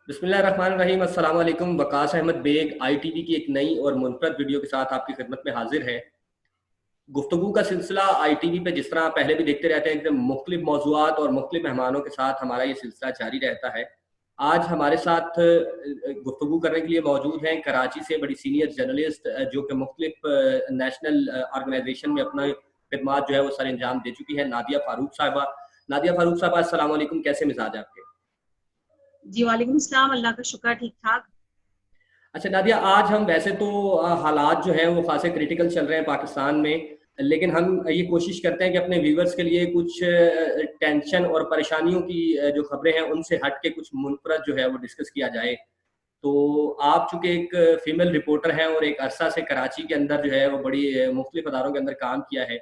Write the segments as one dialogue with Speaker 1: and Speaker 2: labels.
Speaker 1: بسم اللہ الرحمن الرحیم۔ السلام علیکم۔ Waqas Ahmed Baig I T V کی ایک نئی اور منفرد ویڈیو کے ساتھ آپ کی خدمت میں حاضر ہے۔ گفتگو کا سلسلہ آئی ٹی وی پہ جس طرح پہلے بھی دیکھتے رہتے ہیں کہ مختلف موضوعات اور مختلف مہمانوں کے ساتھ ہمارا یہ سلسلہ جاری رہتا ہے۔ آج ہمارے ساتھ گفتگو کرنے کے لیے موجود ہیں کراچی سے بڑی سینئر جرنلسٹ جو کہ مختلف نیشنل آرگنائزیشن میں اپنا خدمات جو ہے وہ سر انجام دے چکی ہے، نادیہ فاروق صاحبہ۔ نادیہ فاروق صاحبہ، السلام علیکم، کیسے مزاج ہے آپ کے؟
Speaker 2: جی وعلیکم السلام، اللہ کا شکر، ٹھیک ٹھاک۔
Speaker 1: اچھا نادیہ، آج ہم ویسے تو حالات جو ہیں وہ خاصے کریٹیکل چل رہے ہیں پاکستان میں، لیکن ہم یہ کوشش کرتے ہیں کہ اپنے ویورز کے لیے کچھ ٹینشن اور پریشانیوں کی جو خبریں ہیں ان سے ہٹ کے کچھ منفرد جو ہے وہ ڈسکس کیا جائے۔ تو آپ چونکہ ایک فیمیل رپورٹر ہیں اور ایک عرصہ سے کراچی کے اندر جو ہے وہ بڑی مختلف اداروں کے اندر کام کیا ہے،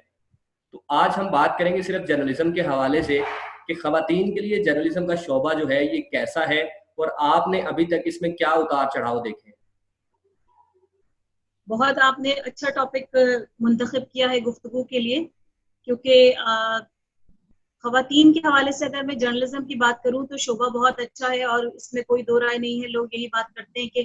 Speaker 1: تو آج ہم بات کریں گے صرف جرنلزم کے حوالے سے کہ خواتین کے لیے جرنلزم کا شعبہ جو ہے یہ کیسا ہے، اور آپ نے ابھی تک اس میں کیا اتار چڑھاؤ دیکھے ہیں۔
Speaker 2: بہت آپ نے اچھا ٹاپک منتخب کیا ہے گفتگو کے لیے، کیونکہ خواتین کے حوالے سے اگر میں جرنلزم کی بات کروں تو شعبہ بہت اچھا ہے اور اس میں کوئی دو رائے نہیں ہے۔ لوگ یہی بات کرتے ہیں کہ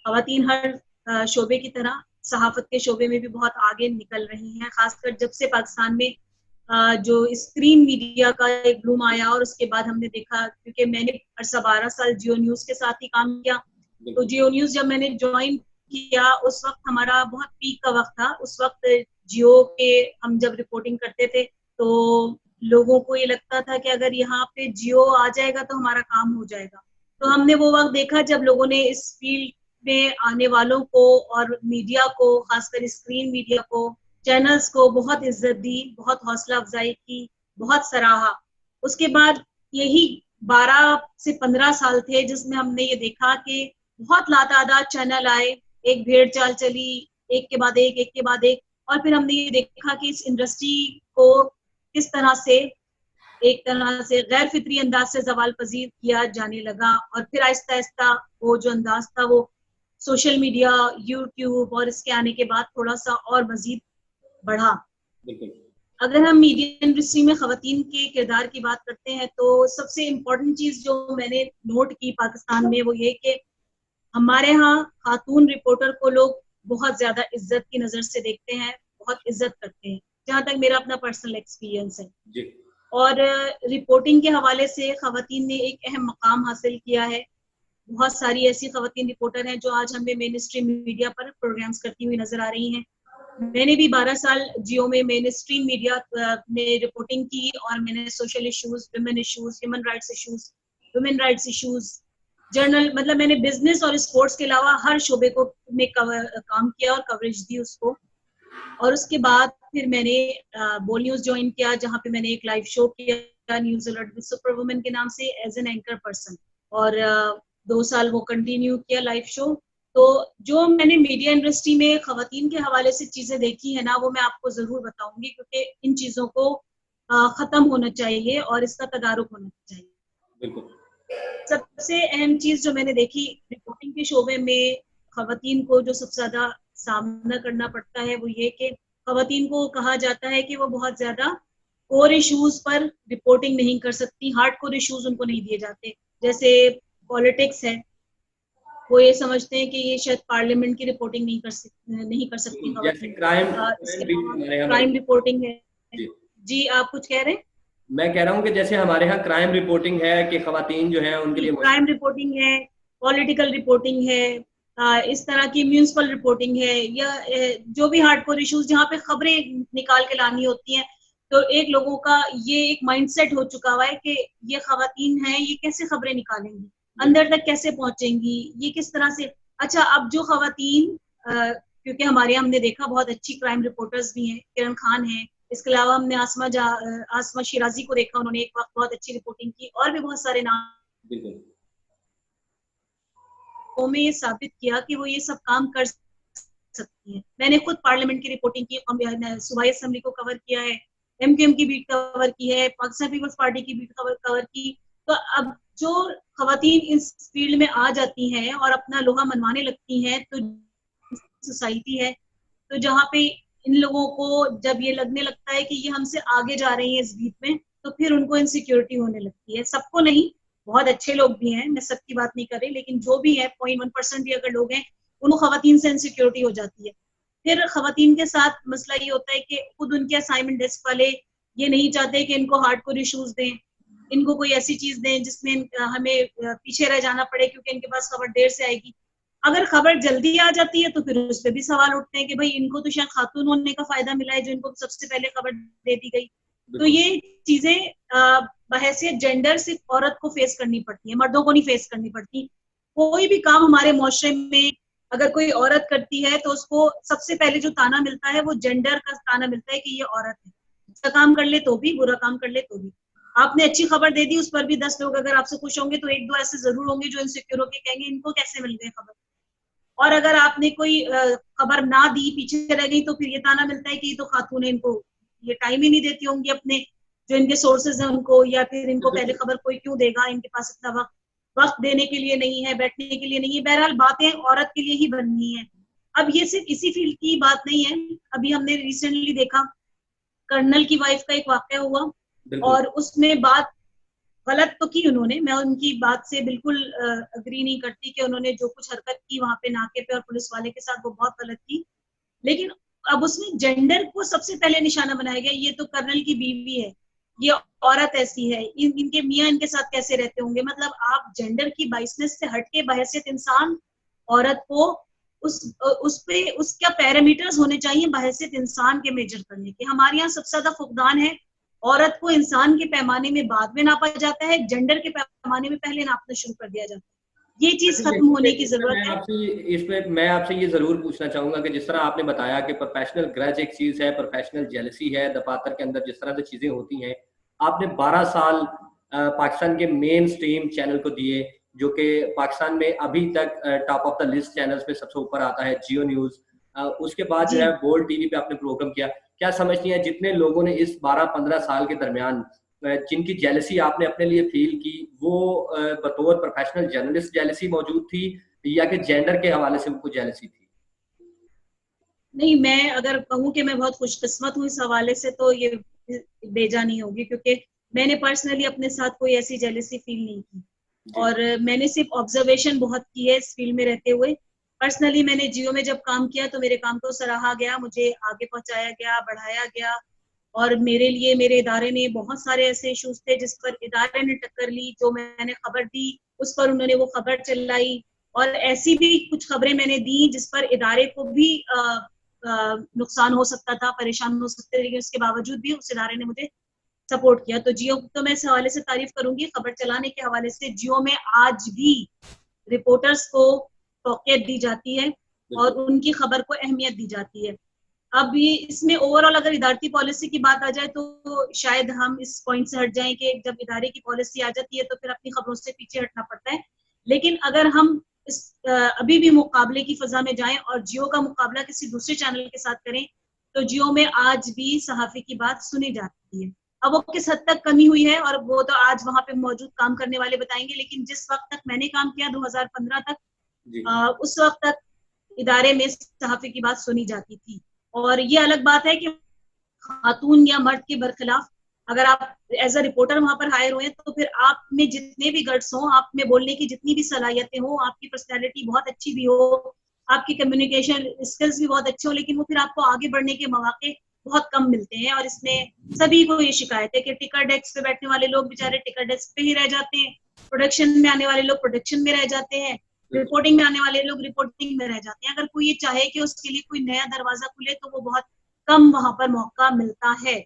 Speaker 2: خواتین ہر شعبے کی طرح صحافت کے شعبے میں بھی بہت آگے نکل رہی ہیں، خاص کر جب سے پاکستان میں جو اسکرین میڈیا کا ایک بلوم آیا، اور اس کے بعد ہم نے دیکھا، کیونکہ میں نے عرصہ 12 سال جیو نیوز کے ساتھ ہی کام کیا، تو جیو نیوز جب میں نے جوائن کیا اس وقت ہمارا بہت پیک کا وقت تھا۔ اس وقت جیو کے ہم جب رپورٹنگ کرتے تھے تو لوگوں کو یہ لگتا تھا کہ اگر یہاں پہ جیو آ جائے گا تو ہمارا کام ہو جائے گا۔ تو ہم نے وہ وقت دیکھا جب لوگوں نے اس فیلڈ میں آنے والوں کو اور میڈیا کو، خاص کر اسکرین میڈیا کو، چینلز کو بہت عزت دی، بہت حوصلہ افزائی کی، بہت سراہا۔ اس کے بعد یہی 12 سے 15 سال تھے جس میں ہم نے یہ دیکھا کہ بہت لاتعداد چینل آئے، ایک بھیڑ چال چلی، ایک کے بعد ایک، ایک کے بعد ایک، اور پھر ہم نے یہ دیکھا کہ اس انڈسٹری کو کس طرح سے ایک طرح سے غیر فطری انداز سے زوال پذیر کیا جانے لگا، اور پھر آہستہ آہستہ وہ جو انداز تھا وہ سوشل میڈیا، یوٹیوب اور اس کے آنے کے بعد تھوڑا سا اور مزید بڑھا۔ اگر ہم میڈیا انڈسٹری میں خواتین کے کردار کی بات کرتے ہیں تو سب سے امپورٹنٹ چیز جو میں نے نوٹ کی پاکستان میں وہ یہ کہ ہمارے ہاں خاتون رپورٹر کو لوگ بہت زیادہ عزت کی نظر سے دیکھتے ہیں، بہت عزت کرتے ہیں، جہاں تک میرا اپنا پرسنل ایکسپیرینس ہے۔ اور رپورٹنگ کے حوالے سے خواتین نے ایک اہم مقام حاصل کیا ہے۔ بہت ساری ایسی خواتین رپورٹر ہیں جو آج ہمیں مین اسٹریم میڈیا پر پروگرامز کرتی ہوئی نظر آ رہی ہیں۔ میں نے بھی 12 سال جیو میں مین اسٹریم میڈیا میں رپورٹنگ کی، اور میں نے social issues, women issues, human rights issues, general, مطلب میں نے بزنس اور اسپورٹس کے علاوہ ہر شعبے کو میں کام کیا اور کوریج دی اس کو۔ اور اس کے بعد پھر میں نے بول نیوز جوائن کیا، جہاں پہ میں نے ایک لائیو شو کیا news alert with super woman کے نام سے ایز این اینکر پرسن، اور 2 سال وہ کنٹینیو کیا لائیو شو۔ تو جو میں نے میڈیا انڈسٹری میں خواتین کے حوالے سے چیزیں دیکھی ہیں نا، وہ میں آپ کو ضرور بتاؤں گی، کیونکہ ان چیزوں کو ختم ہونا چاہیے اور اس کا تدارک ہونا چاہیے۔
Speaker 1: بالکل۔
Speaker 2: سب سے اہم چیز جو میں نے دیکھی رپورٹنگ کے شعبے میں خواتین کو جو سب سے زیادہ سامنا کرنا پڑتا ہے وہ یہ کہ خواتین کو کہا جاتا ہے کہ وہ بہت زیادہ کور ایشوز پر رپورٹنگ نہیں کر سکتی، ہارڈ کور ایشوز ان کو نہیں دیے جاتے، جیسے پالیٹکس ہے، وہ یہ سمجھتے ہیں کہ یہ شاید پارلیمنٹ کی رپورٹنگ نہیں کر سکتی
Speaker 1: جیسے
Speaker 2: خواتین۔
Speaker 1: کرائم
Speaker 2: اس کے
Speaker 1: بھی
Speaker 2: علاوہ
Speaker 1: ہمارے یہاں
Speaker 2: کرائم رپورٹنگ ہے۔
Speaker 1: جی،
Speaker 2: جی آپ کچھ کہہ رہے ہیں؟
Speaker 1: میں کہہ رہا ہوں کہ جیسے ہمارے ہاں کرائم رپورٹنگ ہے کہ خواتین جو ہیں ان کے لیے
Speaker 2: کرائم رپورٹنگ ہے، پولیٹیکل رپورٹنگ ہے، اس طرح کی میونسپل رپورٹنگ ہے، یا جو بھی ہارڈ کور ایشوز جہاں پہ خبریں نکال کے لانی ہوتی ہیں، تو ایک لوگوں کا یہ ایک مائنڈ سیٹ ہو چکا ہوا ہے کہ یہ خواتین ہیں، یہ کیسے خبریں نکالیں گی، اندر تک کیسے پہنچیں گی، یہ کس طرح سے۔ اچھا، اب جو خواتین، کیونکہ ہمارے یہاں ہم نے دیکھا بہت اچھی کرائم رپورٹرز بھی ہیں، کرن خان ہیں، اس کے علاوہ ہم نے آسما شیرازی کو دیکھا، انہوں نے ایک وقت بہت اچھی رپورٹنگ کی، اور بھی بہت سارے نام میں یہ ثابت کیا کہ وہ یہ سب کام کر سکتی ہیں۔ میں نے خود پارلیمنٹ کی رپورٹنگ کی، صوبائی اسمبلی کو کور کیا ہے، ایم کیو ایم کی بیٹ کور کی ہے، پاکستان پیپلز پارٹی کی بیٹ کور کی۔ تو اب جو خواتین اس فیلڈ میں آ جاتی ہیں اور اپنا لوہا منوانے لگتی ہیں، تو سوسائٹی ہے، تو جہاں پہ ان لوگوں کو جب یہ لگنے لگتا ہے کہ یہ ہم سے آگے جا رہی ہیں اس بیٹ میں، تو پھر ان کو انسیکیورٹی ہونے لگتی ہے۔ سب کو نہیں، بہت اچھے لوگ بھی ہیں, میں سب کی بات نہیں کر رہی, لیکن جو بھی ہے 0.1% بھی اگر لوگ ہیں ان کو خواتین سے انسیکیورٹی ہو جاتی ہے. پھر خواتین کے ساتھ مسئلہ یہ ہوتا ہے کہ خود ان کے اسائنمنٹ ڈیسک والے یہ نہیں چاہتے کہ ان کو ہارڈ کور ایشوز دیں, ان کو کوئی ایسی چیز دیں جس میں ہمیں پیچھے رہ جانا پڑے کیونکہ ان کے پاس خبر دیر سے آئے گی. اگر خبر جلدی آ جاتی ہے تو پھر اس پہ بھی سوال اٹھتے ہیں کہ بھائی ان کو تو شاید خاتون ہونے کا فائدہ ملا ہے جو ان کو سب سے پہلے خبر دے دی گئی. تو یہ چیزیں بحیثیت جینڈر صرف عورت کو فیس کرنی پڑتی ہیں, مردوں کو نہیں فیس کرنی پڑتی. کوئی بھی کام ہمارے معاشرے میں اگر کوئی عورت کرتی ہے تو اس کو سب سے پہلے جو تانا ملتا ہے وہ جینڈر کا تانا ملتا ہے کہ یہ عورت ہے, اچھا کام کر لے تو بھی, برا کام کر لے تو بھی. آپ نے اچھی خبر دے دی, اس پر بھی 10 لوگ اگر آپ سے خوش ہوں گے تو 1-2 ایسے ضرور ہوں گے جو انسیکیور ہو کے کہیں گے ان کو کیسے مل گئی خبر. اور اگر آپ نے کوئی خبر نہ دی, پیچھے رہ گئی, تو پھر یہ تانا ملتا ہے کہ یہ تو خاتون ہے, ان کو یہ ٹائم ہی نہیں دیتی ہوں گی اپنے جو ان کے سورسز ہیں ان کو, یا پھر ان کو پہلے خبر کوئی کیوں دے گا, ان کے پاس اتنا وقت دینے کے لیے نہیں ہے, بیٹھنے کے لیے نہیں ہے. بہرحال باتیں عورت کے لیے ہی بننی ہیں. اب یہ صرف اسی فیلڈ کی بات نہیں ہے, ابھی ہم نے ریسنٹلی دیکھا کرنل کی وائف کا ایک واقعہ ہوا اور اس میں بات غلط تو کی انہوں نے, میں ان کی بات سے بالکل اگری نہیں کرتی کہ انہوں نے جو کچھ حرکت کی وہاں پہ ناکے پہ اور پولیس والے کے ساتھ وہ بہت غلط کی, لیکن اب اس میں جینڈر کو سب سے پہلے نشانہ بنایا گیا. یہ تو کرنل کی بیوی ہے, یہ عورت ایسی ہے, ان کے میاں ان کے ساتھ کیسے رہتے ہوں گے. مطلب آپ جینڈر کی بائسنس سے ہٹ کے بحیثیت انسان عورت کو اس پہ اس کا پیرامیٹرز ہونے چاہیے بحیثیت انسان کے میجر کرنے کے. ہمارے یہاں سب سے زیادہ فقدان ہے, عورت کو انسان کے پیمانے میں بعد میں ناپا جاتا ہے, جینڈر کے پیمانے میں پہلے ناپنا شروع کر دیا جاتا ہے. یہ چیز ختم ہونے کی ضرورت ہے.
Speaker 1: اس میں میں آپ سے یہ ضرور پوچھنا چاہوں گا کہ جس طرح آپ نے بتایا کہ پروفیشنل گرج ایک چیز ہے, پروفیشنل جیلسی ہے, دفاتر کے اندر جس طرح سے چیزیں ہوتی ہیں, آپ نے 12 سال پاکستان کے مین سٹریم چینل کو دیے جو کہ پاکستان میں ابھی تک top of the list channels پہ سب سے اوپر آتا ہے, جیو نیوز. اس کے بعد جو ہے گولڈ ٹی وی پہ آپ نے پروگرام کیا. کیا سمجھتی ہیں جتنے لوگوں نے اس 12-15 سال کے درمیان جن کی جیلسی آپ نے اپنے لیے فیل کی, وہ بطور پروفیشنل جرنلسٹ جیلسی موجود تھی یا کہ جینڈر کے حوالے سے کوئی جیلسی تھی؟
Speaker 2: نہیں, میں اگر کہوں کہ میں بہت خوش قسمت ہوں اس حوالے سے تو یہ بھیجا نہیں ہوگی, کیونکہ میں نے پرسنلی اپنے ساتھ کوئی ایسی جیلسی فیل نہیں کی. اور میں نے صرف آبزرویشن بہت کی ہے اس فیلڈ میں رہتے ہوئے. پرسنلی میں نے جیو میں جب کام کیا تو میرے کام کو سراہا گیا, مجھے آگے پہنچایا گیا, بڑھایا گیا, اور میرے لیے میرے ادارے نے بہت سارے ایسے ایشوز تھے جس پر ادارے نے ٹکر لی, جو میں نے خبر دی اس پر انہوں نے وہ خبر چلائی, اور ایسی بھی کچھ خبریں میں نے دی جس پر ادارے کو بھی نقصان ہو سکتا تھا, پریشان ہو سکتے, لیکن اس کے باوجود بھی اس ادارے نے مجھے سپورٹ کیا. تو جیو تو میں اس حوالے سے تعریف کروں گی. خبر چلانے کے حوالے سے جیو میں آج بھی رپورٹرز کو توقیت دی جاتی ہے اور ان کی خبر کو اہمیت دی جاتی ہے. اب یہ اس میں اوور آل اگر ادارتی پالیسی کی بات آ جائے تو شاید ہم اس پوائنٹ سے ہٹ جائیں کہ جب ادارے کی پالیسی آ جاتی ہے تو پھر اپنی خبروں سے پیچھے ہٹنا پڑتا ہے. لیکن اگر ہم اس ابھی بھی مقابلے کی فضا میں جائیں اور جیو کا مقابلہ کسی دوسرے چینل کے ساتھ کریں تو جیو میں آج بھی صحافی کی بات سنی جاتی ہے. اب وہ کس حد تک کمی ہوئی ہے اور وہ تو آج وہاں پہ موجود کام کرنے والے بتائیں گے, لیکن جس وقت تک میں نے کام کیا 2015 تک, اس وقت تک ادارے میں صحافی کی بات سنی جاتی تھی. اور یہ الگ بات ہے کہ خاتون یا مرد کے برخلاف اگر آپ ایز اے رپورٹر وہاں پر ہائر ہوئے تو پھر آپ میں جتنے بھی گٹس ہوں, آپ میں بولنے کی جتنی بھی صلاحیتیں ہوں, آپ کی پرسنالٹی بہت اچھی بھی ہو, آپ کی کمیونیکیشن اسکلز بھی بہت اچھے ہوں, لیکن وہ پھر آپ کو آگے بڑھنے کے مواقع بہت کم ملتے ہیں. اور اس میں سبھی کو یہ شکایت ہے کہ ٹکر ڈیسک پہ بیٹھنے والے لوگ بےچارے ٹکر ڈیسک پہ ہی رہ جاتے ہیں, پروڈکشن میں آنے والے لوگ پروڈکشن میں رہ جاتے ہیں, رپورٹنگ میں آنے والے لوگ رپورٹنگ میں رہ جاتے ہیں. اگر کوئی یہ چاہے کہ اس کے لیے کوئی نیا دروازہ کھلے تو وہ بہت کم وہاں پر موقع ملتا ہے.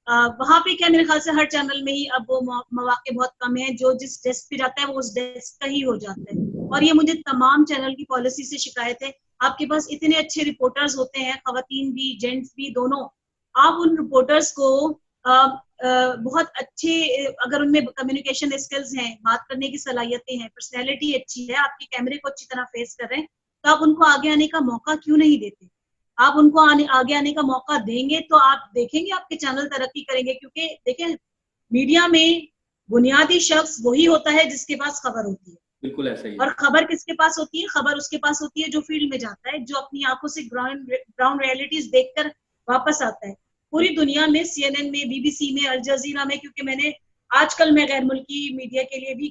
Speaker 2: وہاں پہ کیا میرے خیال سے ہر چینل میں ہی اب وہ مواقع بہت کم ہیں, جو جس ڈیسک پہ جاتا ہے وہ اس ڈیسک کا ہی ہو جاتا ہے. اور یہ مجھے تمام چینل کی پالیسی سے شکایت ہے. آپ کے پاس اتنے اچھے رپورٹرز ہوتے ہیں, خواتین بھی جینٹس بھی دونوں, آپ ان رپورٹرز کو بہت اچھے, اگر ان میں کمیونیکیشن اسکلز ہیں, بات کرنے کی صلاحیتیں ہیں, پرسنالٹی اچھی ہے, آپ کے کیمرے کو اچھی طرح فیس کر رہے ہیں, تو آپ ان کو آگے آنے کا موقع کیوں نہیں دیتے؟ آپ ان کو آگے آنے کا موقع دیں گے تو آپ دیکھیں گے آپ کے چینل ترقی کریں گے. کیونکہ دیکھیں میڈیا میں بنیادی شخص وہی ہوتا ہے جس کے پاس خبر ہوتی ہے.
Speaker 1: بالکل ایسا ہی.
Speaker 2: اور خبر کس کے پاس ہوتی ہے؟ خبر اس کے پاس ہوتی ہے جو فیلڈ میں جاتا ہے, جو اپنی آنکھوں سے گراؤنڈ ریئلٹیز دیکھ کر واپس آتا ہے. پوری دنیا میں CNN میں, BBC میں, الجزیرہ میں, کیونکہ میں نے آج کل میں غیر ملکی میڈیا کے لیے بھی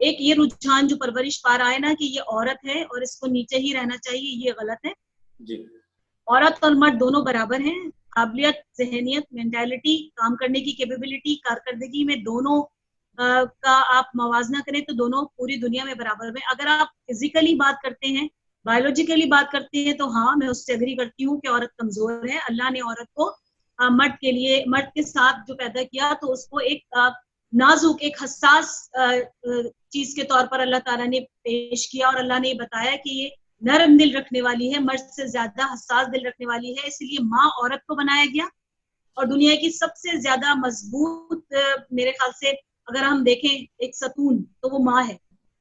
Speaker 2: ایک یہ رجحان جو پرورش پا رہا ہے نا کہ یہ عورت ہے اور اس کو نیچے ہی رہنا چاہیے, یہ غلط ہے.
Speaker 1: جی.
Speaker 2: عورت اور مرد دونوں برابر ہیں, قابلیت, ذہنیت, مینٹالٹی, کام کرنے کی کیپیبلٹی, کارکردگی میں دونوں کا آپ موازنہ کریں تو دونوں پوری دنیا میں برابر ہیں. اگر آپ فزیکلی بات کرتے ہیں, بایولوجیکلی بات کرتے ہیں, تو ہاں میں اس سے اگری کرتی ہوں کہ عورت کمزور ہے. اللہ نے عورت کو مرد کے لیے, مرد کے ساتھ جو پیدا کیا تو اس کو ایک نازک, ایک حساس چیز کے طور پر اللہ تعالیٰ نے پیش کیا, اور اللہ نے بتایا کہ یہ نرم دل رکھنے والی ہے, مرد سے زیادہ حساس دل رکھنے والی ہے. اس لیے ماں عورت کو بنایا گیا, اور دنیا کی سب سے زیادہ مضبوط میرے خیال سے اگر ہم دیکھیں ایک ستون تو وہ ماں ہے.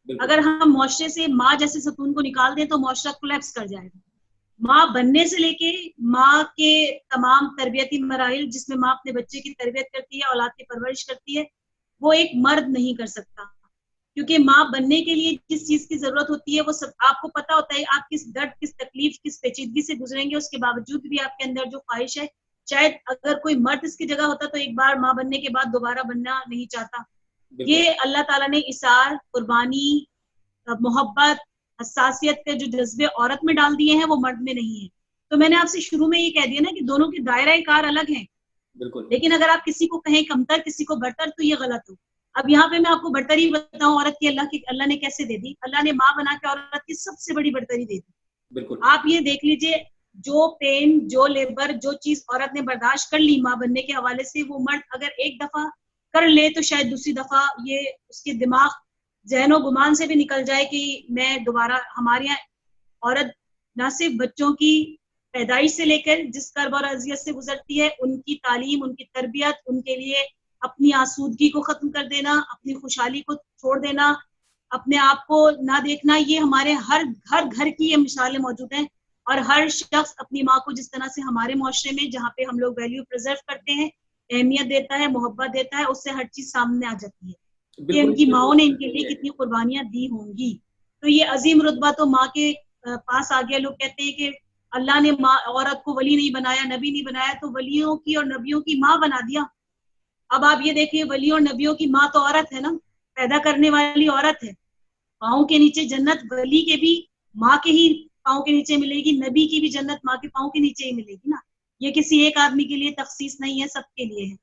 Speaker 2: اگر ہم معاشرے سے ماں جیسے ستون کو نکال دیں تو معاشرہ کولیپس کر جائے گا. ماں بننے سے لے کے ماں کے تمام تربیتی مراحل جس میں ماں اپنے بچے کی تربیت کرتی ہے, اولاد کی پرورش کرتی ہے, وہ ایک مرد نہیں کر سکتا. کیونکہ ماں بننے کے لیے جس چیز کی ضرورت ہوتی ہے وہ سب آپ کو پتا ہوتا ہے. آپ کس درد, کس تکلیف, کس پیچیدگی سے گزریں گے, اس کے باوجود بھی آپ کے اندر جو خواہش ہے, شاید اگر کوئی مرد اس کی جگہ ہوتا تو ایک بار ماں بننے کے بعد دوبارہ بننا نہیں چاہتا. یہ اللہ تعالیٰ نے اثار, قربانی, محبت, حساسیت کے جو جذبے عورت میں ڈال دیے ہیں وہ مرد میں نہیں ہے. تو میں نے آپ سے شروع میں یہ کہہ دیا نا کہ دونوں کے دائرہ کار الگ ہیں, لیکن اگر آپ کسی کو کہیں کمتر, کسی کو برتر, تو یہ غلط ہو. اب یہاں پہ میں آپ کو برتری بتاؤں عورت کی, اللہ نے کیسے دے دی. اللہ نے ماں بنا کے عورت کی سب سے بڑی برتری دے دی. آپ یہ دیکھ لیجئے, جو پین, جو لیبر, جو چیز عورت نے برداشت کر لی ماں بننے کے حوالے سے, وہ مرد اگر ایک دفعہ کر لے تو شاید دوسری دفعہ یہ اس کے دماغ, ذہن و گمان سے بھی نکل جائے کہ میں دوبارہ. ہمارے یہاں عورت نہ صرف بچوں کی پیدائش سے لے کر جس کرب اور اذیت سے گزرتی ہے, ان کی تعلیم, ان کی تربیت, ان کے لیے اپنی آسودگی کو ختم کر دینا, اپنی خوشحالی کو چھوڑ دینا, اپنے آپ کو نہ دیکھنا, یہ ہمارے ہر گھر کی یہ مثالیں موجود ہیں. اور ہر شخص اپنی ماں کو جس طرح سے ہمارے معاشرے میں جہاں پہ ہم لوگ ویلیو پرزرو کرتے ہیں, اہمیت دیتا ہے, محبت دیتا ہے, اس سے ہر چیز سامنے آ جاتی ہے کہ ان کی ماؤں نے ان کے لیے کتنی قربانیاں دی ہوں گی. تو یہ عظیم رتبہ تو ماں کے پاس آ گیا. لوگ کہتے ہیں کہ اللہ نے ماں, عورت کو ولی نہیں بنایا, نبی نہیں بنایا, تو ولیوں کی اور نبیوں کی ماں بنا دیا. اب آپ یہ دیکھیں, ولیوں اور نبیوں کی ماں تو عورت ہے نا, پیدا کرنے والی عورت ہے. پاؤں کے نیچے جنت ولی کے بھی ماں کے ہی پاؤں کے نیچے ملے گی, نبی کی بھی جنت ماں کے پاؤں کے نیچے ہی ملے گی نا. یہ کسی ایک آدمی کے لیے تخصیص نہیں ہے, سب کے لیے ہے.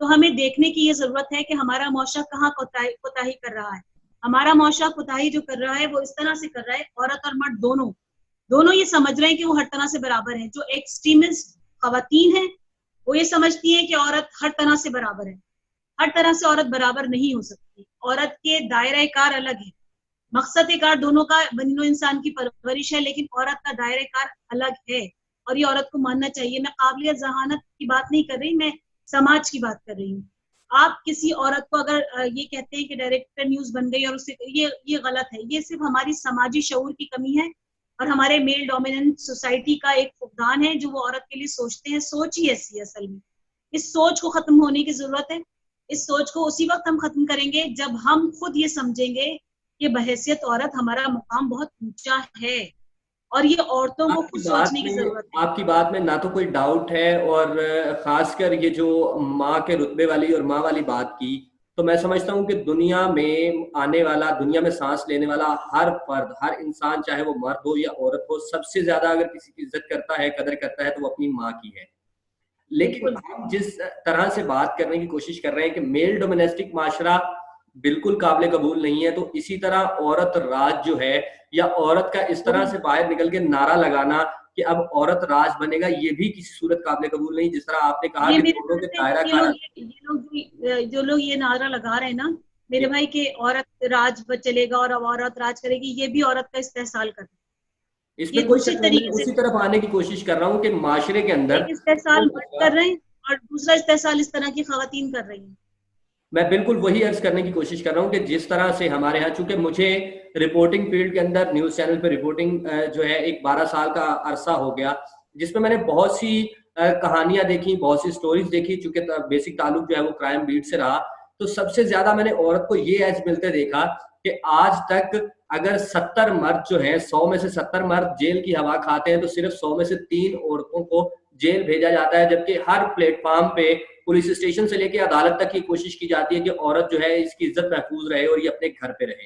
Speaker 2: تو ہمیں دیکھنے کی یہ ضرورت ہے کہ ہمارا معاشرہ کہاں کوتاہی کر رہا ہے. ہمارا معاشرہ کوتاہی جو کر رہا ہے وہ اس طرح سے کر رہا ہے, عورت اور مرد دونوں یہ سمجھ رہے ہیں کہ وہ ہر طرح سے برابر ہیں. جو ایکسٹریمسٹ خواتین ہیں وہ یہ سمجھتی ہیں کہ عورت ہر طرح سے برابر ہے. ہر طرح سے عورت برابر نہیں ہو سکتی. عورت کے دائرہ کار الگ ہے, مقصد کار دونوں کا بنو انسان کی پرورش ہے, لیکن عورت کا دائرہ کار الگ ہے, اور یہ عورت کو ماننا چاہیے. میں قابلیت ذہانت کی بات نہیں کر رہی, میں سماج کی بات کر رہی ہوں. آپ کسی عورت کو اگر یہ کہتے ہیں کہ ڈائریکٹر نیوز بن گئی اور اسے, یہ غلط ہے. یہ صرف ہماری سماجی شعور کی کمی ہے اور ہمارے میل ڈومیننٹ سوسائٹی کا ایک فقدان ہے جو وہ عورت کے لیے سوچتے ہیں. سوچ ہی ایسی ہے اصل میں. اس سوچ کو ختم ہونے کی ضرورت ہے. اس سوچ کو اسی وقت ہم ختم کریں گے جب ہم خود یہ سمجھیں گے کہ بحیثیت عورت ہمارا مقام بہت اونچا ہے, اور یہ عورتوں کو خود سوچنے کی ضرورت ہے.
Speaker 1: آپ کی بات میں نہ تو کوئی ڈاؤٹ ہے, اور خاص کر یہ جو ماں کے رتبے والی اور ماں والی بات کی, تو میں سمجھتا ہوں کہ دنیا میں آنے والا, دنیا میں سانس لینے والا ہر فرد, ہر انسان, چاہے وہ مرد ہو یا عورت ہو, سب سے زیادہ اگر کسی کی عزت کرتا ہے, قدر کرتا ہے, تو وہ اپنی ماں کی ہے. لیکن ہم جس طرح سے بات کرنے کی کوشش کر رہے ہیں کہ میل ڈومینسٹک معاشرہ بالکل قابل قبول نہیں ہے, تو اسی طرح عورت راج جو ہے, یا عورت کا اس طرح سے باہر نکل کے نعرہ لگانا کہ اب عورت راج بنے گا, یہ بھی کسی صورت قابل قبول نہیں. جس طرح آپ نے کہا کہ دونوں کے دائرہ کار,
Speaker 2: جو لوگ یہ نعرہ لگا رہے ہیں نا میرے بھائی کہ عورت راج چلے گا اور اب عورت راج کرے گی, یہ بھی عورت کا استحصال کر رہے ہیں.
Speaker 1: اس میں کوئی شک نہیں, اسی طرف آنے کی کوشش کر رہا ہوں کہ معاشرے کے اندر
Speaker 2: ایک استحصال مرد کر رہے ہیں اور دوسرا استحصال اس طرح کی خواتین کر رہی ہیں.
Speaker 1: میں بالکل وہی عرض کرنے کی کوشش کر رہا ہوں کہ جس طرح سے ہمارے ہاں, چونکہ مجھے رپورٹنگ فیلڈ کے اندر نیوز چینل پہ رپورٹنگ جو ہے ایک 12 سال کا عرصہ ہو گیا, جس میں نے بہت سی کہانیاں دیکھی, بہت سی سٹوریز دیکھی. چونکہ بیسک تعلق جو ہے وہ کرائم بیٹ سے رہا, تو سب سے زیادہ میں نے عورت کو یہ ایج ملتے دیکھا کہ آج تک اگر 70 مرد جو ہیں, 100 میں سے 70 مرد جیل کی ہوا کھاتے ہیں, تو صرف 100 میں سے 3 عورتوں کو جیل بھیجا جاتا ہے, جبکہ ہر پلیٹ فارم پہ, پولیس اسٹیشن سے لے کے عدالت تک کی کوشش کی جاتی ہے کہ عورت جو ہے اس کی عزت محفوظ رہے اور یہ اپنے گھر پہ رہے.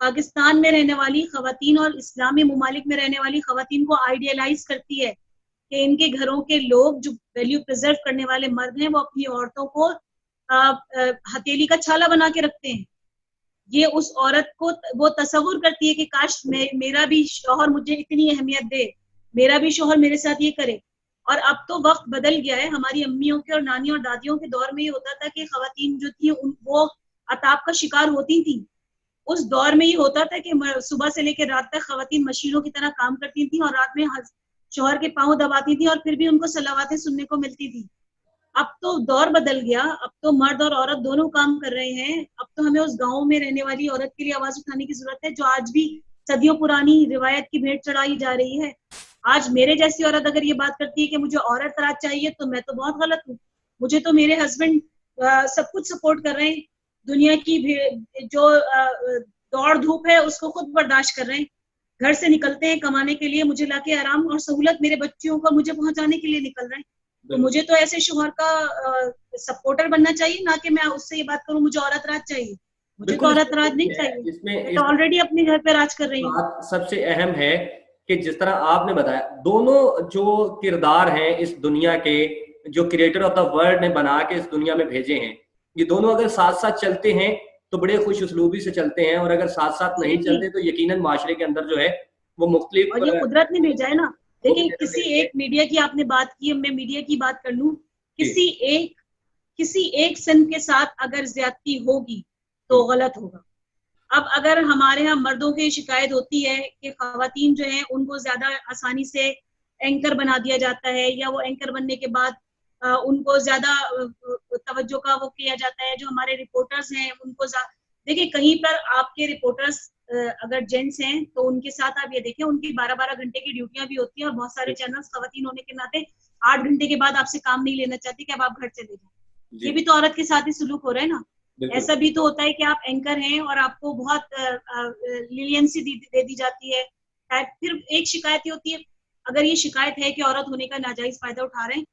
Speaker 2: پاکستان میں رہنے والی خواتین اور اسلامی ممالک میں رہنے والی خواتین کو آئیڈیلائز کرتی ہے کہ ان کے گھروں کے لوگ جو ویلیو پریزرو کرنے والے مرد ہیں وہ اپنی عورتوں کو ہتھیلی کا چھالا بنا کے رکھتے ہیں. یہ اس عورت کو وہ تصور کرتی ہے کہ کاش میرا بھی شوہر مجھے اتنی اہمیت دے, میرا بھی شوہر میرے ساتھ یہ کرے. اور اب تو وقت بدل گیا ہے. ہماری امیوں کے اور نانیوں اور دادیوں کے دور میں یہ ہوتا تھا کہ خواتین جو تھیں وہ عطاب کا شکار ہوتی تھیں. اس دور میں یہ ہوتا تھا کہ صبح سے لے کے رات تک خواتین مشینوں کی طرح کام کرتی تھیں اور رات میں شوہر کے پاؤں دباتی تھیں اور پھر بھی ان کو صلواتیں سننے کو ملتی تھی. اب تو دور بدل گیا, اب تو مرد اور عورت دونوں کام کر رہے ہیں. اب تو ہمیں اس گاؤں میں رہنے والی عورت کے لیے آواز اٹھانے کی ضرورت ہے جو آج بھی صدیوں پرانی روایت کی بھیٹ چڑھائی جا رہی ہے. آج میرے جیسی عورت اگر یہ بات کرتی ہے کہ مجھے عورت راج چاہیے تو میں تو بہت غلط ہوں. مجھے تو میرے ہسبینڈ سب کچھ سپورٹ کر رہے ہیں, دنیا کی جو دوڑ دھوپ ہے اس کو خود برداشت کر رہے ہیں, گھر سے نکلتے ہیں کمانے کے لیے, مجھے لا کے آرام اور سہولت میرے بچیوں کو مجھے پہنچانے کے لیے نکل رہے ہیں. تو مجھے تو ایسے شوہر کا سپورٹر بننا چاہیے, نہ کہ میں اس سے یہ بات کروں مجھے عورت راج چاہیے. مجھے تو عورت راج نہیں چاہیے, میں تو آلریڈی اپنے گھر پہ راج کر رہی ہوں.
Speaker 1: بات سب سے اہم ہے کہ جس طرح آپ نے بتایا, دونوں جو کردار ہیں اس دنیا کے, جو کریٹر آف دا ورلڈ نے بنا کے اس دنیا میں بھیجے ہیں, یہ دونوں اگر ساتھ ساتھ چلتے ہیں تو بڑے خوش اسلوبی سے چلتے ہیں, اور اگر ساتھ ساتھ نہیں چلتے تو یقیناً معاشرے کے اندر جو ہے وہ مختلف.
Speaker 2: اور یہ قدرت نے بھیجا ہے نا. دیکھیں کسی ایک میڈیا کی آپ نے بات کی, میں میڈیا کی بات کر لوں, کسی ایک صنف کے ساتھ اگر زیادتی ہوگی تو غلط ہوگا. اب اگر ہمارے ہاں مردوں کی شکایت ہوتی ہے کہ خواتین جو ہیں ان کو زیادہ آسانی سے اینکر بنا دیا جاتا ہے, یا وہ اینکر بننے کے بعد ان کو زیادہ توجہ کا وہ کیا جاتا ہے, جو ہمارے رپورٹرز ہیں ان کو دیکھیں کہیں پر آپ کے رپورٹرز اگر جینٹس ہیں تو ان کے ساتھ آپ یہ دیکھیں ان کی 12 گھنٹے کی ڈیوٹیاں بھی ہوتی ہیں, اور بہت سارے چینلز خواتین ہونے کے ناطے 8 گھنٹے کے بعد آپ سے کام نہیں لینا چاہتے کہ اب آپ گھر چلے جائیں. یہ بھی تو عورت کے ساتھ ہی سلوک ہو رہا ہے نا. ایسا بھی تو ہوتا ہے کہ آپ اینکر ہیں اور آپ کو بہت لینینسی دے دی جاتی ہے. پھر ایک شکایت یہ ہوتی ہے, اگر یہ شکایت ہے کہ عورت ہونے کا ناجائز فائدہ اٹھا رہے ہیں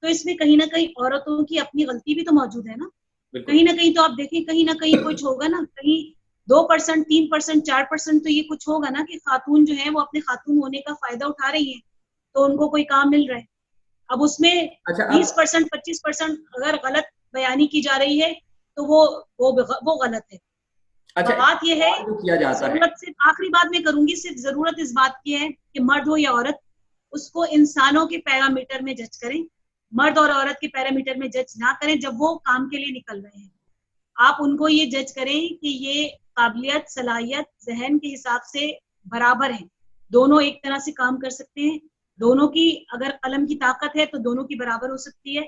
Speaker 2: تو اس میں کہیں نہ کہیں عورتوں کی اپنی غلطی بھی تو موجود ہے نا. کہیں نہ کہیں تو آپ دیکھیں کہیں نہ کہیں کچھ ہوگا نا, کہیں 2%, 3%, 4% تو یہ کچھ ہوگا نا کہ خاتون جو ہیں وہ اپنے خاتون ہونے کا فائدہ اٹھا رہی ہیں تو ان کو کوئی کام مل رہا ہے. اب اس میں 20%, 25% اگر غلط بیانی کی جا رہی ہے تو وہ غلط ہے. بات یہ ہے, ضرورت صرف آخری بات میں کروں گی, صرف ضرورت اس بات کی ہے کہ مرد ہو یا عورت اس کو انسانوں کے پیرامیٹر میں جج کریں, مرد اور عورت کے پیرامیٹر میں جج نہ کریں. جب وہ کام کے لیے نکل رہے ہیں آپ ان کو یہ جج کریں کہ یہ قابلیت, صلاحیت, ذہن کے حساب سے برابر ہیں, دونوں ایک طرح سے کام کر سکتے ہیں, دونوں کی اگر قلم کی طاقت ہے تو دونوں کی برابر ہو سکتی ہے,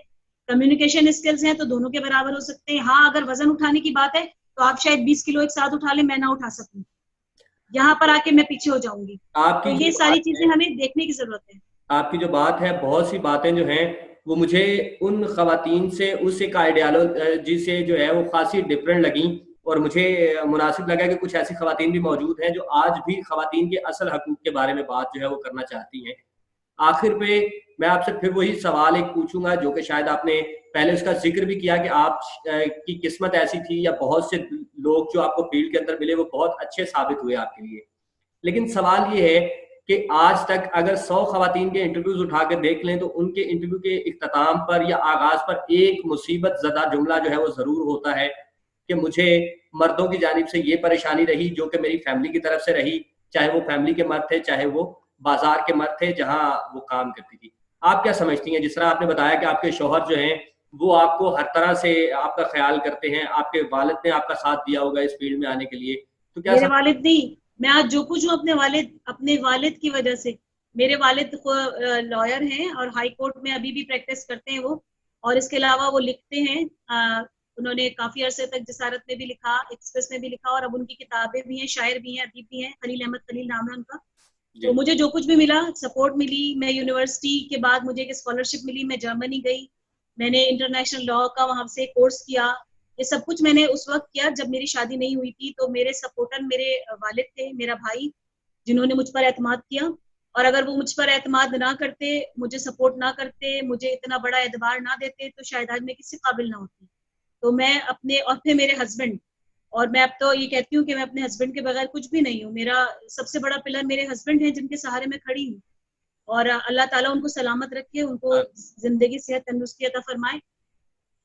Speaker 2: کمیونیکیشن اسکلز ہیں تو دونوں کے برابر ہو سکتے ہیں. ہاں اگر وزن اٹھانے کی بات ہے تو آپ شاید 20 کلو ایک ساتھ اٹھا لیں, میں نہ اٹھا سکوں, یہاں پر آ کے میں پیچھے ہو جاؤں گی. تو یہ ساری چیزیں ہمیں دیکھنے کی ضرورت ہے.
Speaker 1: آپ کی جو بات ہے, بہت سی باتیں جو ہیں وہ مجھے ان خواتین سے اس ایک آئیڈیالوجی سے جو ہے وہ خاصی ڈفرینٹ لگیں, اور مجھے مناسب لگا کہ کچھ ایسی خواتین بھی موجود ہیں جو آج بھی خواتین کے اصل حقوق کے بارے میں بات جو ہے وہ کرنا چاہتی ہیں. آخر پہ میں آپ سے پھر وہی سوال ایک پوچھوں گا جو کہ شاید آپ نے پہلے اس کا ذکر بھی کیا کہ آپ کی قسمت ایسی تھی, یا بہت سے لوگ جو آپ کو فیلڈ کے اندر ملے وہ بہت اچھے ثابت ہوئے آپ کے لیے. لیکن سوال یہ ہے کہ آج تک اگر 100 خواتین کے انٹرویوز اٹھا کے دیکھ لیں تو ان کے انٹرویو کے اختتام پر یا آغاز پر ایک مصیبت زدہ جملہ جو ہے وہ ضرور ہوتا ہے کہ مجھے مردوں کی جانب سے یہ پریشانی رہی جو کہ میری فیملی کی طرف سے رہی, چاہے وہ فیملی کے مرد تھے چاہے وہ بازار کے مرد تھے جہاں وہ کام کرتی تھی. آپ کیا سمجھتی ہیں, جس طرح آپ نے بتایا کہ آپ کے شوہر جو ہیں وہ آپ کو ہر طرح سے آپ کا خیال کرتے ہیں, آپ کے والد نے آپ کا ساتھ دیا ہوگا اس فیلڈ میں آنے کے لیے, تو کیا
Speaker 2: میرے والد نہیں, میں آج جو کچھ ہوں اپنے والد کی وجہ سے. میرے والد لائر ہیں اور ہائی کورٹ میں ابھی بھی پریکٹس کرتے ہیں وہ, اور اس کے علاوہ وہ لکھتے ہیں, انہوں نے کافی عرصے تک جسارت میں بھی لکھا, ایکسپریس میں بھی لکھا, اور اب ان کی کتابیں بھی ہیں, شاعر بھی ہیں, ادیب بھی ہیں. خلیل احمد خلیل نام ہے ان کا. تو مجھے جو کچھ بھی ملا, سپورٹ ملی, میں یونیورسٹی کے بعد مجھے ایک اسکالرشپ ملی, میں جرمنی گئی, میں نے انٹرنیشنل لا کا وہاں سے کورس کیا. یہ سب کچھ میں نے اس وقت کیا جب میری شادی نہیں ہوئی تھی. تو میرے سپورٹر میرے والد تھے, میرا بھائی, جنہوں نے مجھ پر اعتماد کیا. اور اگر وہ مجھ پر اعتماد نہ کرتے, مجھے سپورٹ نہ کرتے, مجھے اتنا بڑا اعتبار نہ دیتے تو شاید آج میں کسی قابل نہ ہوتی. تو میں اپنے, اور پھر میرے ہسبینڈ, اور میں اب تو یہ کہتی ہوں کہ میں اپنے ہسبینڈ کے بغیر کچھ بھی نہیں ہوں. میرا سب سے بڑا پلر میرے ہسبینڈ ہیں جن کے سہارے میں کھڑی ہوں, اور اللہ تعالیٰ ان کو سلامت رکھے, ان کو زندگی صحت تندرستی عطا فرمائے.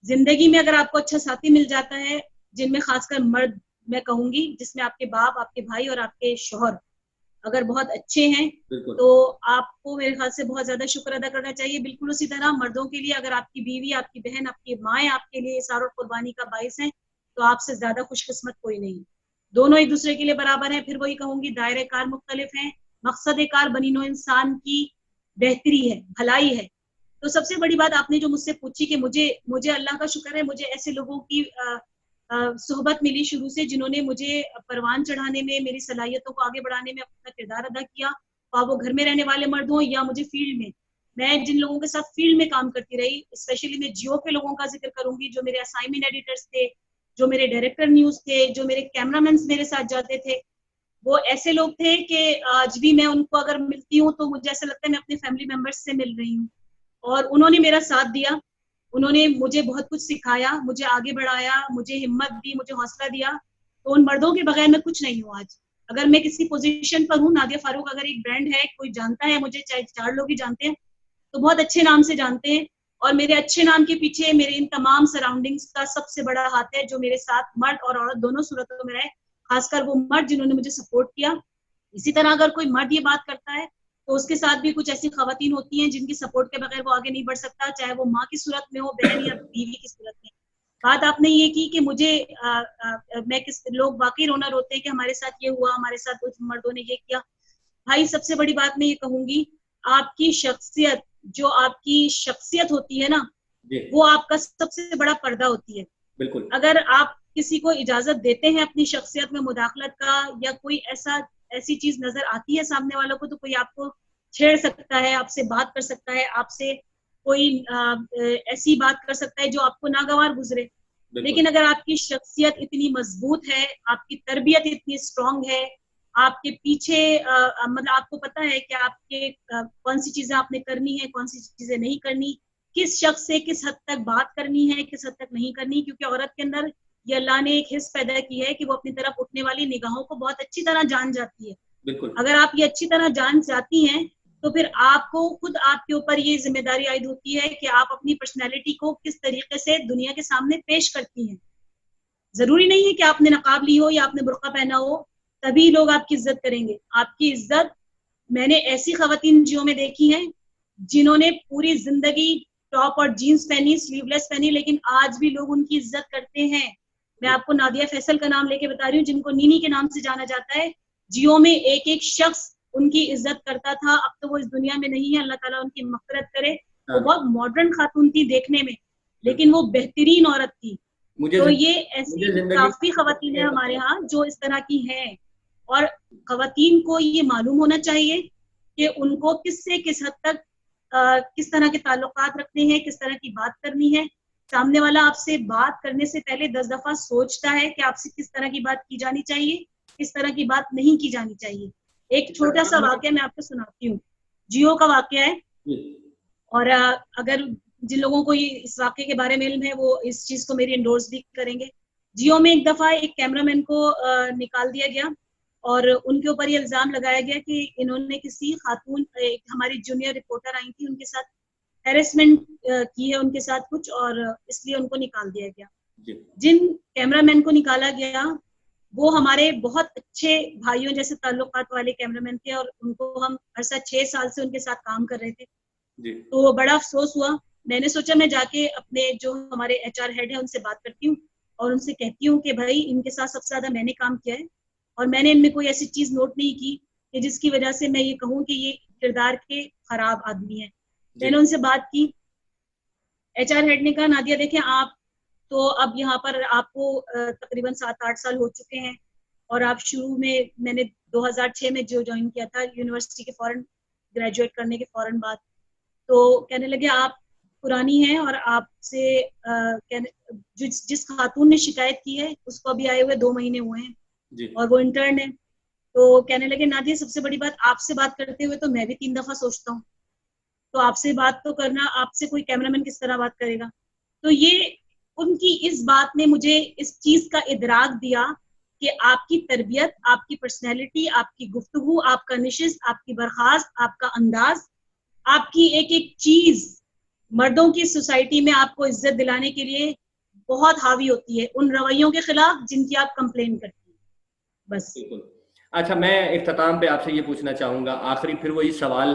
Speaker 2: زندگی میں اگر آپ کو اچھا ساتھی مل جاتا ہے, جن میں خاص کر مرد میں کہوں گی, جس میں آپ کے باپ, آپ کے بھائی اور آپ کے شوہر اگر بہت اچھے ہیں تو آپ کو میرے خیال سے بہت زیادہ شکر ادا کرنا چاہیے. بالکل اسی طرح مردوں کے لیے اگر آپ کی بیوی, آپ کی بہن, آپ کی مائیں آپ کے لیے اثار اور قربانی کا باعث ہیں تو آپ سے زیادہ خوش قسمت کوئی نہیں. دونوں ایک دوسرے کے لیے برابر ہیں. پھر وہی کہوں گی دائرۂ کار مختلف ہیں, مقصد کار بنی نوع انسان کی بہتری ہے, بھلائی ہے. تو سب سے بڑی بات آپ نے جو مجھ سے پوچھی کہ مجھے اللہ کا شکر ہے مجھے ایسے لوگوں کی صحبت ملی شروع سے جنہوں نے مجھے پروان چڑھانے میں, میری صلاحیتوں کو آگے بڑھانے میں اپنا کردار ادا کیا, اور وہ گھر میں رہنے والے مرد ہوں یا مجھے فیلڈ میں. میں جن لوگوں کے ساتھ فیلڈ میں کام کرتی رہی, اسپیشلی میں جیو کے لوگوں کا ذکر کروں گی, جو میرے اسائنمنٹ ایڈیٹرز تھے, جو میرے ڈائریکٹر نیوز تھے, جو میرے کیمرہ مینس میرے ساتھ جاتے تھے, وہ ایسے لوگ تھے کہ آج بھی میں ان کو اگر ملتی ہوں تو مجھے ایسا لگتا ہے میں اپنے فیملی ممبرس سے مل رہی ہوں. اور انہوں نے میرا ساتھ دیا, انہوں نے مجھے بہت کچھ سکھایا, مجھے آگے بڑھایا, مجھے ہمت دی, مجھے حوصلہ دیا. تو ان مردوں کے بغیر میں کچھ نہیں ہوں آج. اگر میں کسی پوزیشن پر ہوں, نادیہ فاروق اگر ایک برانڈ ہے, کوئی جانتا ہے مجھے, چاہے 4 لوگ ہی جانتے ہیں تو بہت اچھے نام سے جانتے ہیں. اور میرے اچھے نام کے پیچھے میرے ان تمام سراؤنڈنگز کا سب سے بڑا ہاتھ ہے, جو میرے ساتھ مرد اور عورت دونوں صورتوں میں رہے, خاص کر وہ مرد جنہوں نے مجھے سپورٹ کیا. اسی طرح اگر کوئی مرد یہ بات کرتا ہے تو اس کے ساتھ بھی کچھ ایسی خواتین ہوتی ہیں جن کی سپورٹ کے بغیر وہ آگے نہیں بڑھ سکتا, چاہے وہ ماں کی صورت میں ہو, بہن یا بیوی کی صورت میں. بات آپ نے یہ کی کہ مجھے میں لوگ واقعی رونا روتے ہیں کہ ہمارے ساتھ یہ ہوا, ہمارے ساتھ کچھ مردوں نے یہ کیا. بھائی سب سے بڑی بات میں یہ کہوں گی, آپ کی شخصیت, جو آپ کی شخصیت ہوتی ہے نا, وہ آپ کا سب سے بڑا پردہ ہوتی ہے. بالکل. اگر آپ کسی کو اجازت دیتے ہیں اپنی شخصیت میں مداخلت کا, یا کوئی ایسی چیز نظر آتی ہے سامنے والوں کو, تو کوئی آپ کو چھیڑ سکتا ہے, آپ سے بات کر سکتا ہے, آپ سے کوئی ایسی بات کر سکتا ہے جو آپ کو ناگوار گزرے. لیکن اگر آپ کی شخصیت اتنی مضبوط ہے, آپ کی تربیت اتنی اسٹرانگ ہے, آپ کے پیچھے مطلب آپ کو پتا ہے کہ آپ کے کون سی چیزیں آپ نے کرنی ہے, کون سی چیزیں نہیں کرنی, کس شخص سے کس حد تک بات کرنی ہے, کس حد تک نہیں کرنی. کیونکہ عورت کے اندر یہ اللہ نے ایک حص پیدا کی ہے کہ وہ اپنی طرف اٹھنے والی نگاہوں کو بہت اچھی طرح جان جاتی ہے. بالکل. اگر آپ یہ اچھی طرح جان جاتی ہیں تو پھر آپ کو خود آپ کے اوپر یہ ذمہ داری عائد ہوتی ہے کہ آپ اپنی پرسنالٹی کو کس طریقے سے دنیا کے سامنے پیش کرتی ہیں. ضروری نہیں ہے کہ آپ نے نقاب لی ہو یا آپ نے برقع پہنا ہو تبھی لوگ آپ کی عزت کریں گے. آپ کی عزت میں نے ایسی خواتین جیو میں دیکھی ہیں جنہوں نے پوری زندگی ٹاپ اور جینز پہنی, سلیو لیس پہنی, لیکن آج بھی لوگ ان کی عزت کرتے ہیں. میں آپ کو نادیہ فیصل کا نام لے کے بتا رہی ہوں, جن کو نینی کے نام سے جانا جاتا ہے. جیو میں ایک ایک شخص ان کی عزت کرتا تھا, اب تو وہ اس دنیا میں نہیں ہے, اللہ تعالیٰ ان کی مغفرت کرے. وہ بہت ماڈرن خاتون تھی دیکھنے میں, لیکن وہ بہترین عورت تھی. تو یہ ایسی کافی خواتین ہیں ہمارے ہاں جو اس طرح کی ہیں, اور خواتین کو یہ معلوم ہونا چاہیے کہ ان کو کس سے کس حد تک کس طرح کے تعلقات رکھنے ہیں, کس طرح کی بات کرنی ہے. سامنے والا آپ سے بات کرنے سے پہلے 10 دفعہ سوچتا ہے کہ آپ سے کس طرح کی بات کی جانی چاہیے, کس طرح کی بات نہیں کی جانی چاہیے. ایک چھوٹا سا واقعہ میں آپ کو سناتی ہوں, جیو کا واقعہ ہے. اور اگر جن لوگوں کو یہ اس واقعے کے بارے میں علم ہے وہ اس چیز کو میری انڈورس بھی کریں گے. جیو میں ایک دفعہ ایک کیمرہ مین کو نکال دیا گیا اور ان کے اوپر یہ الزام لگایا گیا کہ انہوں نے کسی خاتون, ہماری جونیئر رپورٹر آئی تھی, ان کے ساتھ ہیرسمنٹ کی ہے ان کے ساتھ کچھ, اور اس لیے ان کو نکال دیا گیا. جن کیمرہ مین کو نکالا گیا وہ ہمارے بہت اچھے بھائیوں جیسے تعلقات والے کیمرہ مین تھے, اور ان کو ہم عرصہ 6 سال سے ان کے ساتھ کام کر رہے تھے. تو بڑا افسوس ہوا. میں نے سوچا میں جا کے اپنے جو ہمارے HR ہیڈ ہیں ان سے بات کرتی ہوں اور ان سے کہتی ہوں کہ بھائی ان کے ساتھ سب سے زیادہ میں نے کام کیا ہے, اور میں نے ان میں کوئی ایسی چیز نوٹ نہیں کی کہ جس کی وجہ سے میں یہ کہوں کہ یہ کردار کے خراب آدمی ہیں. میں نے ان سے بات کی. HR ہیڈ نے کہا نادیہ دیکھیں آپ تو اب یہاں پر آپ کو تقریباً 7-8 سال ہو چکے ہیں, اور آپ شروع میں نے 2006 میں جو جوائن کیا تھا یونیورسٹی کے فوراً گریجویٹ کرنے کے فوراً بعد, تو کہنے لگے آپ پرانی ہیں اور آپ سے جس خاتون نے شکایت کی ہے اس کو ابھی آئے ہوئے 2 مہینے ہوئے ہیں اور وہ انٹرن ہے. تو کہنے لگے نادیہ سب سے بڑی بات, آپ سے بات کرتے ہوئے تو میں بھی 3 دفعہ سوچتا ہوں, تو آپ سے بات تو کرنا, آپ سے کوئی کیمرہ مین کس طرح بات کرے گا. تو یہ ان کی اس بات نے مجھے اس چیز کا ادراک دیا کہ آپ کی تربیت، آپ کی پرسنالٹی، آپ کی گفتگو، آپ کا نشست، آپ کی برخاست، آپ کا انداز، آپ کی ایک ایک چیز مردوں کی سوسائٹی میں آپ کو عزت دلانے کے لیے بہت حاوی ہوتی ہے ان رویوں کے خلاف جن کی آپ کمپلین کرتی ہیں. بس
Speaker 1: بالکل. اچھا، میں اختتام پہ آپ سے یہ پوچھنا چاہوں گا آخری پھر وہی سوال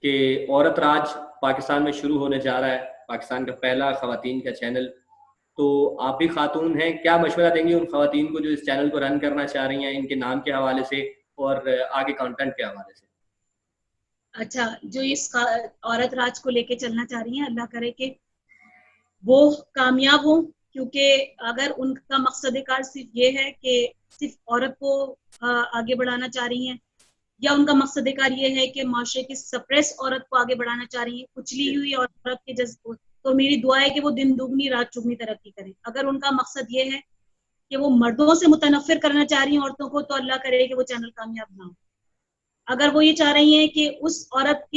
Speaker 1: کہ عورت راج پاکستان میں شروع ہونے جا رہا ہے، پاکستان کا پہلا خواتین کا چینل، تو آپ بھی خاتون ہیں، کیا مشورہ دیں گے ان خواتین کو جو اس چینل کو رن کرنا چاہ رہی ہیں، ان کے نام کے حوالے سے اور آگے کنٹینٹ کے حوالے سے؟
Speaker 2: اچھا، جو اس عورت راج کو لے کے چلنا چاہ رہی ہیں، اللہ کرے کہ وہ کامیاب ہوں، کیونکہ اگر ان کا مقصد کار صرف یہ ہے کہ صرف عورت کو آگے بڑھانا چاہ رہی ہیں، یا ان کا مقصد کار یہ ہے کہ معاشرے کی سپریس عورت کو آگے بڑھانا چاہ رہی ہیں، کچلی ہوئی عورت کے جذبے، تو میری دعا ہے کہ وہ دن دگنی رات چگنی ترقی کریں. اگر ان کا مقصد یہ ہے کہ وہ مردوں سے متنفر کرنا چاہ رہی ہیں عورتوں کو، تو اللہ کرے کہ وہ چینل کامیاب نہ ہو. اگر وہ یہ چاہ رہی ہیں کہ اس عورت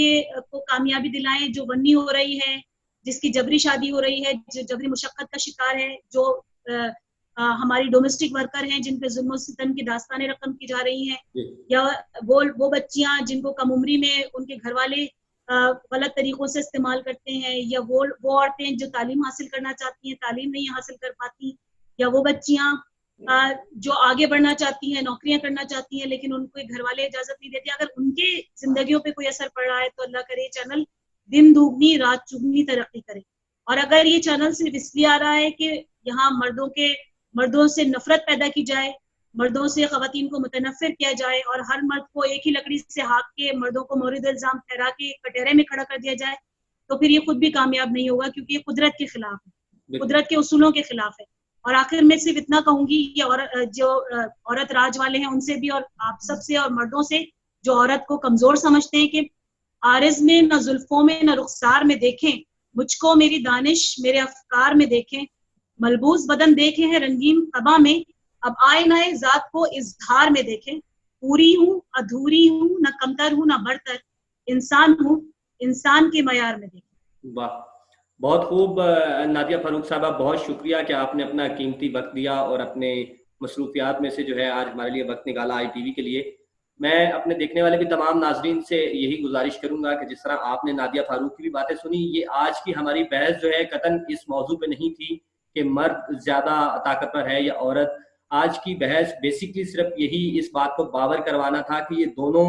Speaker 2: کو کامیابی دلائیں جو بنی ہو رہی ہے، جس کی جبری شادی ہو رہی ہے، جو جبری مشقت کا شکار ہے، جو ہماری ڈومیسٹک ورکر ہیں جن پہ ظلم و ستم کی داستانیں رقم کی جا رہی ہیں، یا وہ بچیاں جن کو کم عمری میں ان کے گھر والے غلط طریقوں سے استعمال کرتے ہیں، یا وہ عورتیں جو تعلیم حاصل کرنا چاہتی ہیں تعلیم نہیں حاصل کر پاتی، یا وہ بچیاں جو آگے بڑھنا چاہتی ہیں، نوکریاں کرنا چاہتی ہیں لیکن ان کو گھر والے اجازت نہیں دیتے، اگر ان کے زندگیوں پہ کوئی اثر پڑ رہا ہے تو اللہ کرے چینل دن دوگنی رات چگنی ترقی کرے. اور اگر یہ چینل صرف اس لیے آ رہا ہے کہ یہاں مردوں سے نفرت پیدا کی جائے، مردوں سے خواتین کو متنفر کیا جائے، اور ہر مرد کو ایک ہی لکڑی سے ہانک کے مردوں کو مورد الزام ٹھہرا کے کٹہرے میں کھڑا کر دیا جائے، تو پھر یہ خود بھی کامیاب نہیں ہوگا، کیونکہ یہ قدرت کے خلاف ہے، قدرت کے اصولوں کے خلاف ہے. اور آخر میں صرف اتنا کہوں گی کہ جو عورت راج والے ہیں ان سے بھی اور آپ سب سے اور مردوں سے جو عورت کو کمزور سمجھتے ہیں کہ عارض میں نہ زلفوں میں نہ رخسار میں دیکھیں، مجھ کو میری دانش میرے افکار میں دیکھیں، ملبوس بدن دیکھے ہیں رنگین قبا میں، اب آئے نئے ذات کو اظہار میں دیکھیں، پوری ہوں ادھوری ہوں نہ کمتر ہوں نہ برتر، انسان ہوں انسان کے معیار میں دیکھیں.
Speaker 1: واہ، بہت خوب نادیہ فاروق صاحبہ، بہت شکریہ کہ آپ نے اپنا قیمتی وقت دیا اور اپنے مصروفیات میں سے جو ہے آج ہمارے لیے وقت نکالا آئی ٹی وی کے لیے. میں اپنے دیکھنے والے بھی تمام ناظرین سے یہی گزارش کروں گا کہ جس طرح آپ نے نادیہ فاروق کی بھی باتیں سنی، یہ آج کی ہماری بحث جو ہے قطعاً اس موضوع پہ نہیں تھی کہ مرد زیادہ طاقتور ہے یا عورت. آج کی بحث بیسکلی صرف یہی اس بات کو باور کروانا تھا کہ یہ دونوں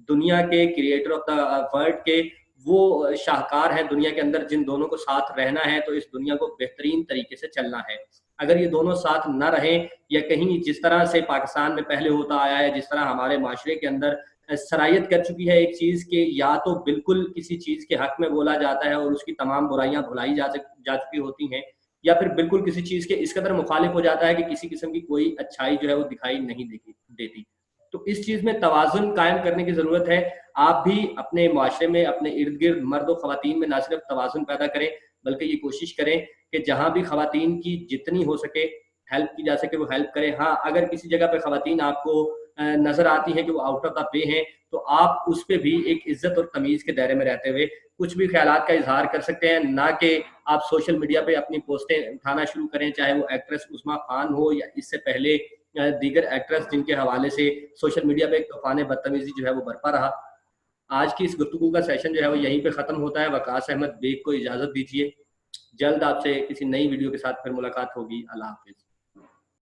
Speaker 1: دنیا کے کریٹر آف دا ورلڈ کے وہ شاہکار ہیں دنیا کے اندر، جن دونوں کو ساتھ رہنا ہے تو اس دنیا کو بہترین طریقے سے چلنا ہے. اگر یہ دونوں ساتھ نہ رہیں یا کہیں جس طرح سے پاکستان میں پہلے ہوتا آیا ہے، جس طرح ہمارے معاشرے کے اندر سرایت کر چکی ہے ایک چیز کہ یا تو بالکل کسی چیز کے حق میں بولا جاتا ہے اور اس کی تمام برائیاں بھلائی جا چکی ہوتی ہیں، یا پھر بالکل کسی چیز کے اس قدر مخالف ہو جاتا ہے کہ کسی قسم کی کوئی اچھائی جو ہے وہ دکھائی نہیں دیتی. تو اس چیز میں توازن قائم کرنے کی ضرورت ہے. آپ بھی اپنے معاشرے میں اپنے ارد گرد مرد و خواتین میں نہ صرف توازن پیدا کریں بلکہ یہ کوشش کریں کہ جہاں بھی خواتین کی جتنی ہو سکے ہیلپ کی جا سکے وہ ہیلپ کریں. ہاں، اگر کسی جگہ پہ خواتین آپ کو نظر آتی ہیں کہ وہ آؤٹ آف دا وے ہیں تو آپ اس پہ بھی ایک عزت اور تمیز کے دائرے میں رہتے ہوئے کچھ بھی خیالات کا اظہار کر سکتے ہیں، نہ کہ آپ سوشل میڈیا پہ اپنی پوسٹیں اٹھانا شروع کریں، چاہے وہ ایکٹریس عظمیٰ خان ہو یا اس سے پہلے دیگر ایکٹریس جن کے حوالے سے سوشل میڈیا پہ ایک طوفان بدتمیزی جو ہے وہ برپا رہا. آج کی اس گفتگو کا سیشن جو ہے وہ یہیں پہ ختم ہوتا ہے. وقاص احمد بیگ کو اجازت دیجیے، جلد آپ سے کسی نئی ویڈیو کے ساتھ پھر ملاقات ہوگی. اللہ حافظ.